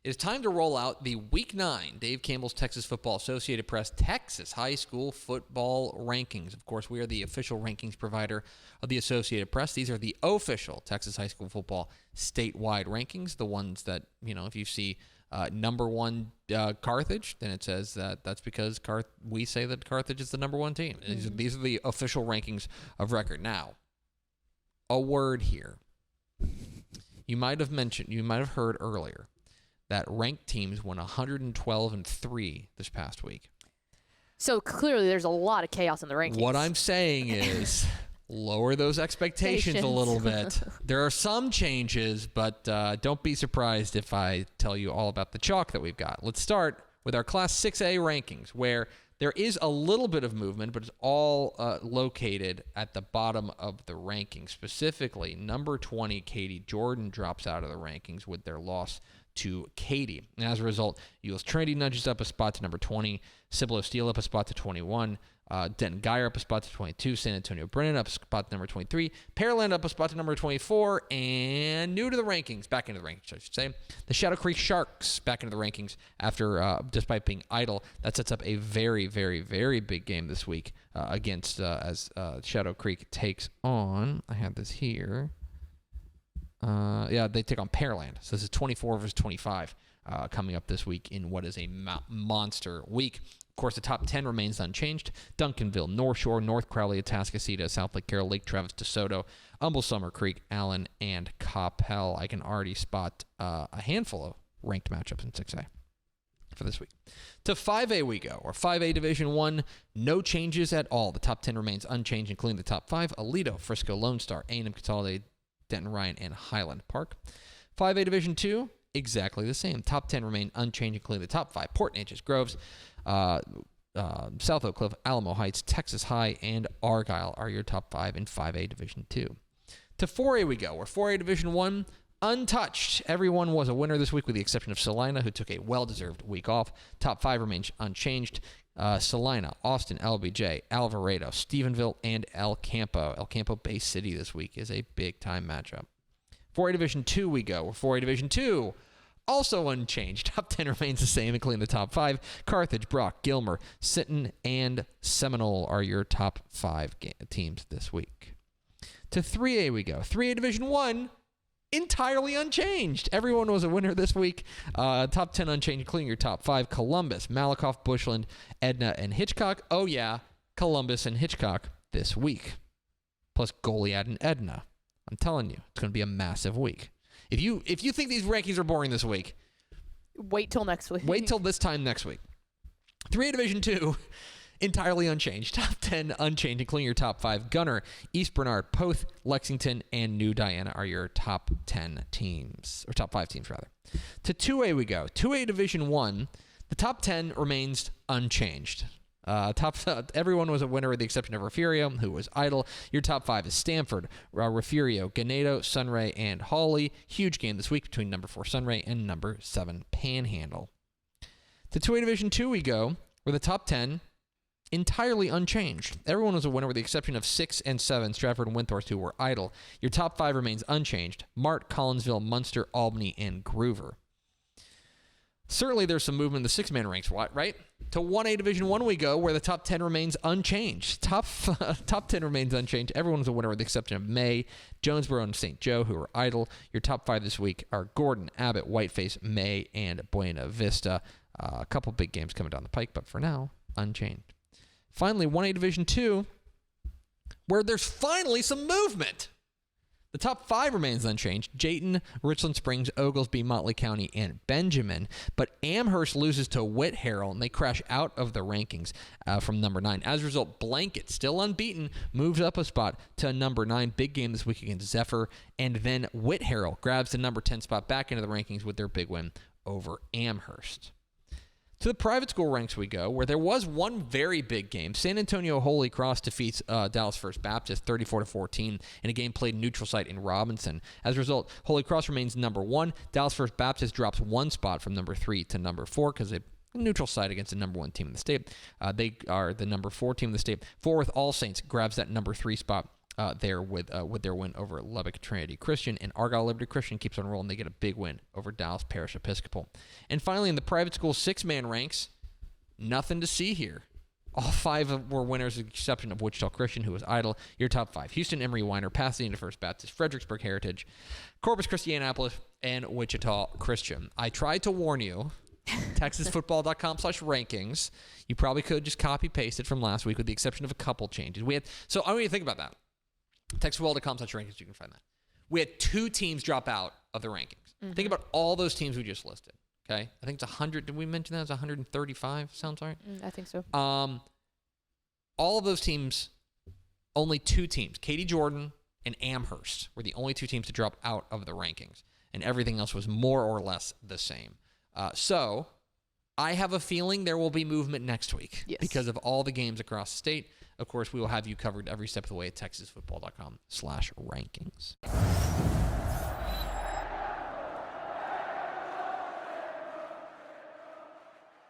It is time to roll out the Week 9 Dave Campbell's Texas Football Associated Press Texas High School Football Rankings. Of course, we are the official rankings provider of the Associated Press. These are the official Texas High School Football statewide rankings, the ones that, if you see number one Carthage, then it says that's because we say that Carthage is the number one team. Mm-hmm. These are the official rankings of record. Now, a word here. You might have heard earlier that ranked teams went 112-3 this past week. So clearly there's a lot of chaos in the rankings. What I'm saying is lower those expectations a little bit. There are some changes, but don't be surprised if I tell you all about the chalk that we've got. Let's start with our Class 6A rankings, where there is a little bit of movement, but it's all located at the bottom of the rankings. Specifically, number 20, Katy Jordan, drops out of the rankings with their loss to Katy. And as a result, Euless Trinity nudges up a spot to number 20, Cibolo Steele up a spot to 21, Denton Geyer up a spot to 22, San Antonio Brennan up a spot to number 23, Pearland up a spot to number 24, and new to the rankings, back into the rankings, I should say, the Shadow Creek Sharks back into the rankings after, despite being idle. That sets up a very, very, very big game this week against, as Shadow Creek takes on, I have this here, they take on Pearland. So this is 24 versus 25 coming up this week in what is a monster week. Of course, the top 10 remains unchanged. Duncanville, North Shore, North Crowley, Atascocita, South Lake Carroll, Lake Travis, DeSoto, Humble, Summer Creek, Allen, and Coppell. I can already spot a handful of ranked matchups in 6A for this week. To 5A we go, or 5A Division 1, no changes at all. The top 10 remains unchanged, including the top 5, Aledo, Frisco, Lone Star, A&M Consolidated, Denton Ryan, and Highland Park. 5A Division 2, exactly the same. Top 10 remain unchanged, including the top 5, Port Neches, Groves, South Oak Cliff, Alamo Heights, Texas High, and Argyle are your top 5 in 5A Division 2. To 4A we go, where 4A Division 1, untouched. Everyone was a winner this week with the exception of Salina, who took a well-deserved week off. Top 5 remains unchanged. Salina, Austin, LBJ, Alvarado, Stephenville, and El Campo. El Campo Bay City this week is a big-time matchup. 4A Division 2 we go. We're 4A Division 2, also unchanged. Top 10 remains the same, including the top 5. Carthage, Brock, Gilmer, Sinton, and Seminole are your top 5 teams this week. To 3A we go. 3A Division 1, entirely unchanged. Everyone was a winner this week. Top 10 unchanged, including your top 5. Columbus, Malakoff, Bushland, Edna, and Hitchcock. Oh yeah, Columbus and Hitchcock this week. Plus Goliad and Edna. I'm telling you, it's going to be a massive week. If you think these rankings are boring this week, wait till next week. Wait till this time next week. 3A Division 2, entirely unchanged. Top 10 unchanged, including your top 5. Gunner, East Bernard, Poth, Lexington, and New Diana are your top 10 teams, or top 5 teams, rather. To 2A we go. 2A Division 1, the top 10 remains unchanged. Everyone was a winner with the exception of Refugio, who was idle. Your top 5 is Stanford, Refugio, Ganado, Sunray, and Hawley. Huge game this week between number 4 Sunray and number 7 Panhandle. To 2A Division 2 we go, where the top 10 entirely unchanged. Everyone was a winner with the exception of 6 and 7, Stratford and Windthorst, who were idle. Your top 5 remains unchanged. Mart, Collinsville, Munster, Albany, and Groover. Certainly there's some movement in the 6-man ranks, right? To 1A Division 1 we go, where the top 10 remains unchanged. Top 10 remains unchanged. Everyone was a winner with the exception of May, Jonesboro, and St. Joe, who are idle. Your top 5 this week are Gordon, Abbott, Whiteface, May, and Buena Vista. A couple big games coming down the pike, but for now, unchanged. Finally, 1A Division 2, where there's finally some movement. The top 5 remains unchanged. Jayton, Richland Springs, Oglesby, Motley County, and Benjamin. But Amherst loses to Whit Harrell, and they crash out of the rankings from number 9. As a result, Blanket, still unbeaten, moves up a spot to number 9. Big game this week against Zephyr. And then Whit Harrell grabs the number 10 spot back into the rankings with their big win over Amherst. To the private school ranks we go, where there was one very big game. San Antonio Holy Cross defeats Dallas First Baptist 34-14 in a game played neutral site in Robinson. As a result, Holy Cross remains number 1. Dallas First Baptist drops 1 spot from number 3 to number 4 because they neutral site against the number 1 team in the state. They are the number 4 team in the state. Forth All Saints grabs that number 3 spot there with their win over Lubbock Trinity Christian, and Argyle Liberty Christian keeps on rolling. They get a big win over Dallas Parish Episcopal. And finally, in the private school 6-man ranks, nothing to see here. All 5 were winners, with the exception of Wichita Christian, who was idle. Your top 5: Houston Emory Weiner, Pasadena First Baptist, Fredericksburg Heritage, Corpus Christi Annapolis, and Wichita Christian. I tried to warn you. TexasFootball.com/rankings. You probably could just copy paste it from last week, with the exception of a couple changes. So I want you to think about that. TexasFootball.com/rankings. You can find that. We had 2 teams drop out of the rankings. Mm-hmm. Think about all those teams we just listed. Okay, I think it's 100. Did we mention that? It's 135. Sounds right. I think so. All of those teams, only 2 teams, Katy Jordan and Amherst, were the only 2 teams to drop out of the rankings, and everything else was more or less the same. So I have a feeling there will be movement next week because of all the games across the state. Of course, we will have you covered every step of the way at TexasFootball.com/rankings.